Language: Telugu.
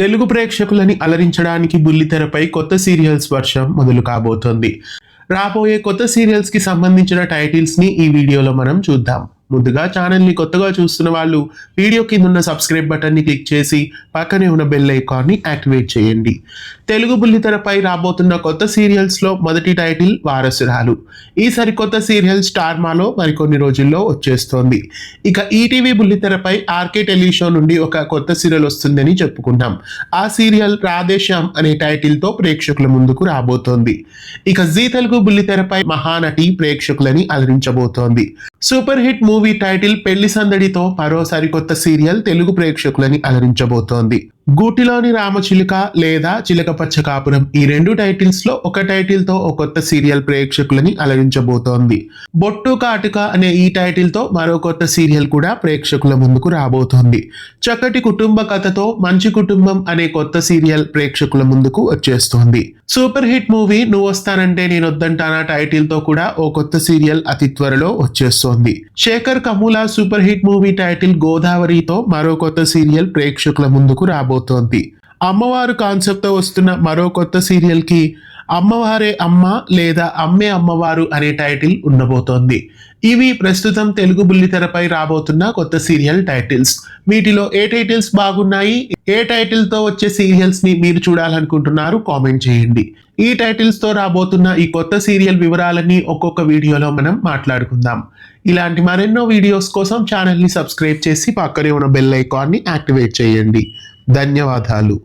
తెలుగు ప్రేక్షకులని అలరించడానికి బుల్లితెరపై కొత్త సీరియల్స్ వర్షం మొదలు కాబోతోంది. రాబోయే కొత్త సీరియల్స్ కి సంబంధించిన టైటిల్స్ ని ఈ వీడియోలో మనం చూద్దాం. ముందుగా ఛానల్ ని కొత్తగా చూస్తున్న వాళ్ళు వీడియో కింద ఉన్న సబ్స్క్రైబ్ బటన్ ని క్లిక్ చేసి పక్కనే ఉన్న బెల్ ఐకాన్ ని యాక్టివేట్ చేయండి. తెలుగు బుల్లితెరపై రాబోతున్న కొత్త సీరియల్స్ లో మొదటి టైటిల్ వారసురాలు. ఈ సరికొత్త సీరియల్ స్టార్ మాలో మరికొన్ని రోజుల్లో వచ్చేస్తోంది. ఇక ఈటీవీ బుల్లితెరపై ఆర్కే టెలిషో నుండి ఒక కొత్త సీరియల్ వస్తుందని చెప్పుకున్నాం. ఆ సీరియల్ రాధేశ్యామ్ అనే టైటిల్ తో ప్రేక్షకుల ముందుకు రాబోతోంది. ఇక జీ తెలుగు బుల్లితెరపై మహానటి ప్రేక్షకులని అలరించబోతోంది. సూపర్ హిట్ మూవీ టైటిల్ పెళ్లి సందడితో మరో సరికొత్త సీరియల్ తెలుగు ప్రేక్షకులని అలరించబోతోంది. గూటిలోని రామచిలుక లేదా చిలకపచ్చ కాపురం ఈ రెండు టైటిల్స్ లో ఒక టైటిల్ తో ఒక కొత్త సీరియల్ ప్రేక్షకులని అలరించబోతోంది. బొట్టు కాటుక అనే ఈ టైటిల్ తో మరో కొత్త సీరియల్ కూడా ప్రేక్షకుల ముందుకు రాబోతోంది. చక్కటి కుటుంబ కథతో మంచి కుటుంబం అనే కొత్త సీరియల్ ప్రేక్షకుల ముందుకు వచ్చేస్తోంది. సూపర్ హిట్ మూవీ నువ్వు వస్తానంటే నేను వద్దంటానా టైటిల్ తో కూడా ఓ కొత్త సీరియల్ అతి త్వరలో వచ్చేస్తోంది. Shekhar Kammula super hit movie title గోదావరితో మరో కొత్త సీరియల్ ప్రేక్షకుల ముందుకు రాబోతోంది. అమ్మవారు కాన్సెప్ట్ తో వస్తున్న మరో కొత్త సీరియల్ కి అమ్మవారే అమ్మ లేదా అమ్మే అమ్మవారు అనే టైటిల్ ఉండబోతోంది. ఇవి ప్రస్తుతం తెలుగు బుల్లితెరపై రాబోతున్న కొత్త సీరియల్ టైటిల్స్. వీటిలో ఏ టైటిల్స్ బాగున్నాయి, ఏ టైటిల్ తో వచ్చే సీరియల్స్ ని మీరు చూడాలనుకుంటున్నారు కామెంట్ చేయండి. ఈ టైటిల్స్ తో రాబోతున్న ఈ కొత్త సీరియల్ వివరాలన్నీ ఒక్కొక్క వీడియోలో మనం మాట్లాడుకుందాం. ఇలాంటి మరెన్నో వీడియోస్ కోసం ఛానల్ ని సబ్స్క్రైబ్ చేసి పక్కనే ఉన్న బెల్ ఐకాన్ ని యాక్టివేట్ చేయండి. ధన్యవాదాలు.